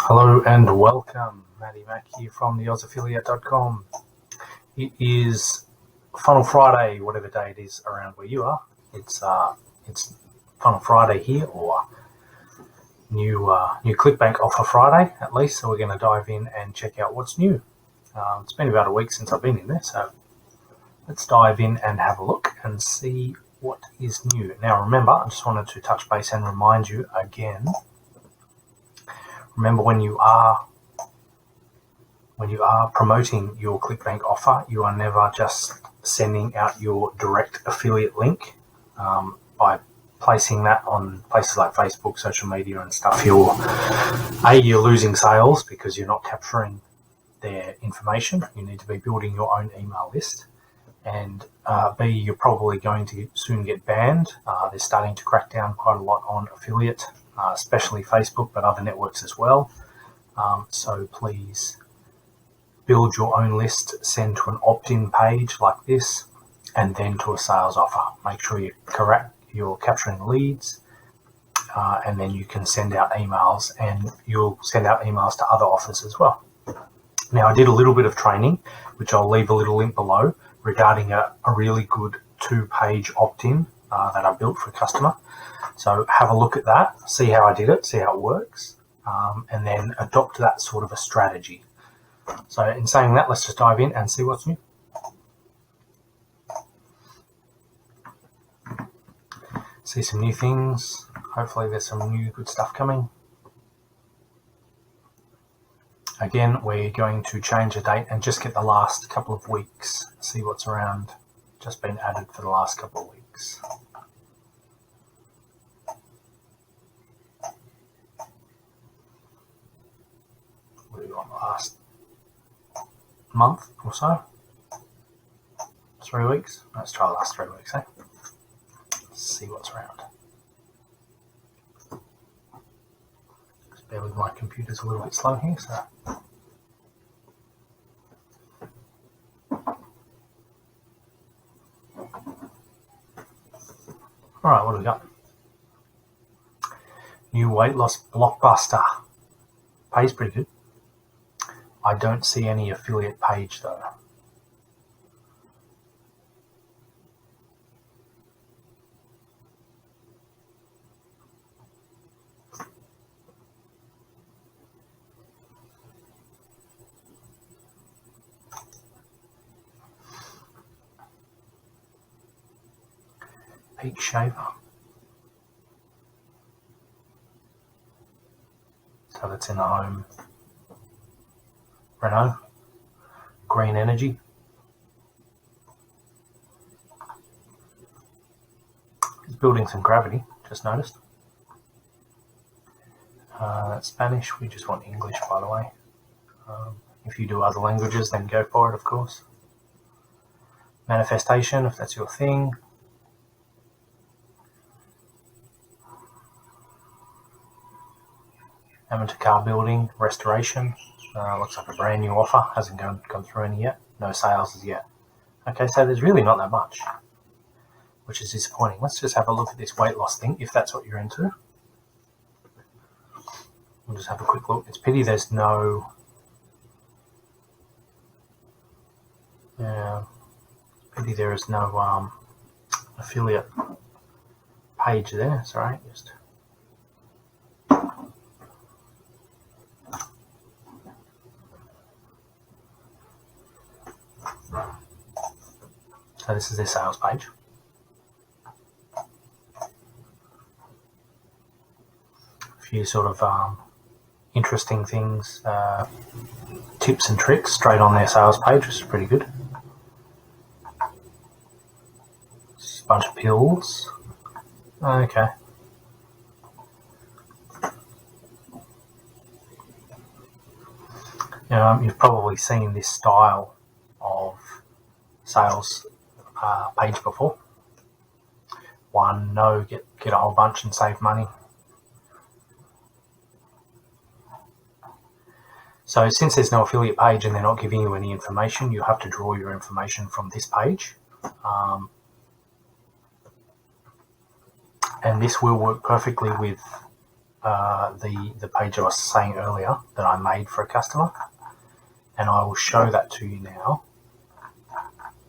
Hello and welcome, Matty Mac here from theausaffiliate.com. It is Funnel Friday, whatever day it is around where you are. It's Funnel Friday here, or new Clickbank offer Friday at least. So we're going to dive in and check out what's new. It's been about a week since I've been in there, so let's dive in and have a look and see what is new. Now remember, I just wanted to touch base and remind you again. Remember, when you are promoting your Clickbank offer, you are never just sending out your direct affiliate link by placing that on places like Facebook, social media and stuff. You're losing sales because you're not capturing their information. You need to be building your own email list. And B, you're probably going to soon get banned. They're starting to crack down quite a lot on affiliate, especially Facebook, but other networks as well. So please build your own list, send to an opt-in page like this, and then to a sales offer. Make sure you're capturing leads, and then you can send out emails, and you'll send out emails to other offers as well. Now, I did a little bit of training, which I'll leave a little link below, regarding a really good 2-page opt-in that I built for a customer. So have a look at that, see how I did it, see how it works, and then adopt that sort of a strategy. So in saying that, let's just dive in and see what's new. See some new things. Hopefully there's some new good stuff coming. Again, we're going to change the date and just get the last couple of weeks, see what's around, just been added for the last couple of weeks. What do we want, last month or so? 3 weeks? Let's try the last 3 weeks, eh? Let's see what's around. Just bear with, my computer's a little bit slow here, so. Alright, what do we got? New weight loss blockbuster. Pays pretty good. I don't see any affiliate page though. Peak shaver. So that's in the home. Renault. Green energy. It's building some gravity, just noticed. That's Spanish, we just want English, by the way. If you do other languages, then go for it, of course. Manifestation, if that's your thing. Amateur car building, restoration. Looks like a brand new offer, hasn't gone through any yet. No sales as yet. Okay, so there's really not that much, which is disappointing. Let's just have a look at this weight loss thing, if that's what you're into. We'll just have a quick look. It's pity there's no... pity there is no affiliate page there. Sorry, just... So this is their sales page. A few sort of interesting things, tips and tricks straight on their sales page, which is pretty good. Just a bunch of pills. Okay. You've probably seen this style of sales page before. One, no, get a whole bunch and save money. So since there's no affiliate page and they're not giving you any information, you have to draw your information from this page. And this will work perfectly with the page I was saying earlier that I made for a customer, and I will show that to you now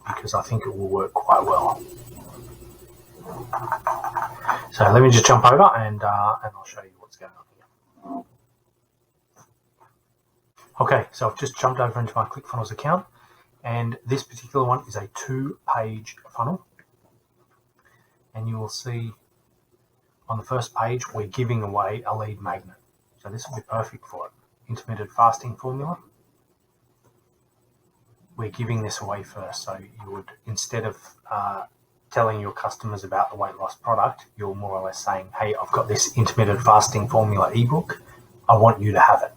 because I think it will work quite well. So let me just jump over and I'll show you what's going on here. Okay, so I've just jumped over into my ClickFunnels account, and this particular one is a 2-page funnel. And you will see on the first page, we're giving away a lead magnet. So this will be perfect for it. Intermittent fasting formula. We're giving this away first. So you would, instead of telling your customers about the weight loss product, you're more or less saying, hey, I've got this intermittent fasting formula ebook. I want you to have it.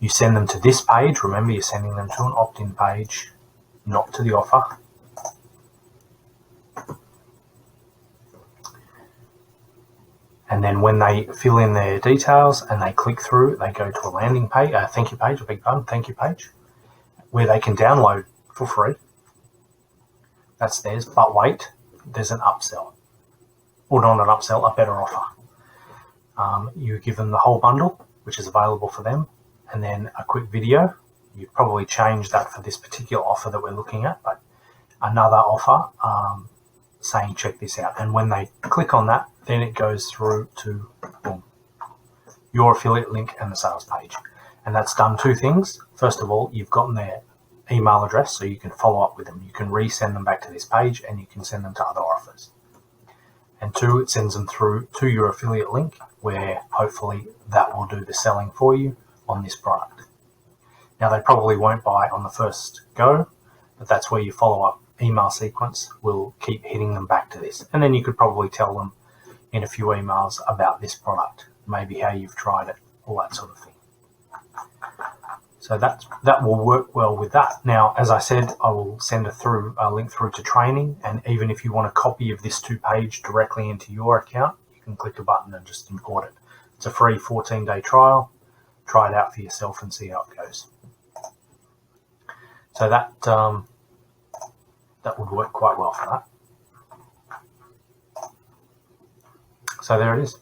You send them to this page. Remember, you're sending them to an opt-in page, not to the offer. And then when they fill in their details and they click through, they go to a landing page, thank you page, thank you page, where they can download for free. That's theirs, but wait, there's an upsell. Or not an upsell, a better offer. You give them the whole bundle, which is available for them, and then a quick video. You've probably changed that for this particular offer that we're looking at, but another offer saying check this out. And when they click on that, then it goes through to boom, your affiliate link and the sales page. And that's done 2 things. First of all, you've gotten their email address so you can follow up with them. You can resend them back to this page and you can send them to other offers. And 2, it sends them through to your affiliate link where hopefully that will do the selling for you on this product. Now, they probably won't buy on the first go, but that's where your follow-up email sequence will keep hitting them back to this. And then you could probably tell them in a few emails about this product, maybe how you've tried it, all that sort of thing. So that will work well with that. Now, as I said, I will send a link through to training, and even if you want a copy of this 2-page directly into your account, you can click a button and just import it. It's a free 14-day trial. Try it out for yourself and see how it goes. So that would work quite well for that. So there it is.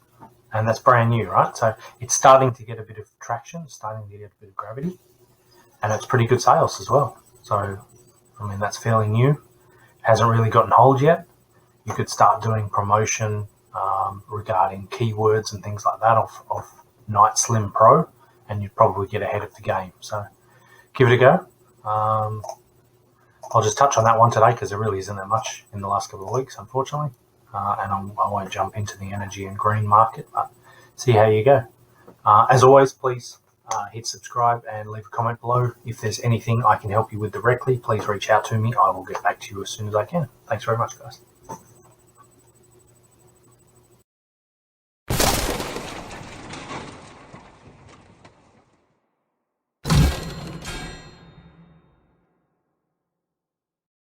And that's brand new, right? So it's starting to get a bit of traction, starting to get a bit of gravity, and it's pretty good sales as well. So, I mean, that's fairly new. Hasn't really gotten hold yet. You could start doing promotion regarding keywords and things like that of Night Slim Pro, and you'd probably get ahead of the game. So give it a go. I'll just touch on that one today because there really isn't that much in the last couple of weeks, unfortunately. And I won't jump into the energy and green market, but see how you go. As always, please hit subscribe and leave a comment below. If there's anything I can help you with directly, please reach out to me. I will get back to you as soon as I can. Thanks very much, guys.